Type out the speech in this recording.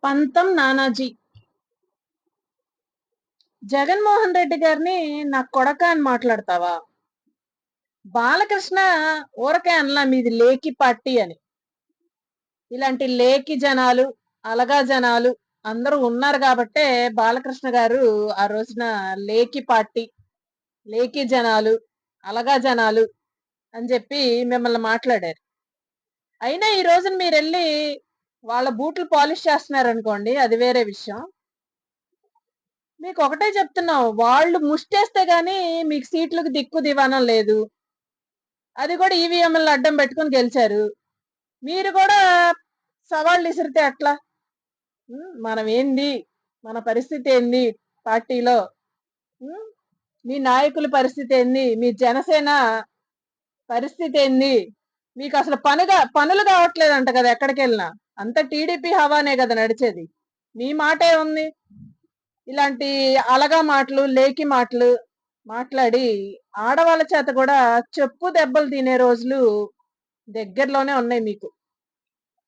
పంతం నానాజీ. జగన్మోహన్ రెడ్డి గారిని నా కొడకా అని మాట్లాడతావా? బాలకృష్ణ ఊరకే అనలా మీది లేకి పార్టీ అని. ఇలాంటి లేకి జనాలు, అలగా జనాలు అందరూ ఉన్నారు కాబట్టే బాలకృష్ణ గారు ఆ రోజున లేకి పార్టీ, లేకి జనాలు, అలగా జనాలు అని చెప్పి మిమ్మల్ని మాట్లాడారు. అయినా ఈ రోజున మీరెళ్ళి వాళ్ళ బూట్లు పాలిష్ చేస్తున్నారనుకోండి, అది వేరే విషయం. మీకు ఒకటే చెప్తున్నాం. వాళ్ళు ముష్టేస్తే గాని మీకు సీట్లకు దిక్కు దివాణం లేదు. అది కూడా ఈవీఎంలను అడ్డం పెట్టుకొని గెలిచారు. మీరు కూడా సవాళ్ళు ఇసిరితే ఎట్లా? మనం ఏంది? మన పరిస్థితి ఏంది పార్టీలో? హ్మ్. మీ నాయకుల పరిస్థితి ఏంది? మీ జనసేన పరిస్థితి ఏంది? మీకు అసలు పనులు కావట్లేదంట కదా ఎక్కడికెళ్ళినా. అంతా టీడీపీ హవానే కదా నడిచేది. మీ మాటే ఉంది. ఇలాంటి అలగా మాటలు, లేకి మాటలు మాట్లాడి ఆడవాళ్ళ చేత కూడా చెప్పు దెబ్బలు తినే రోజులు దగ్గరలోనే ఉన్నాయి మీకు.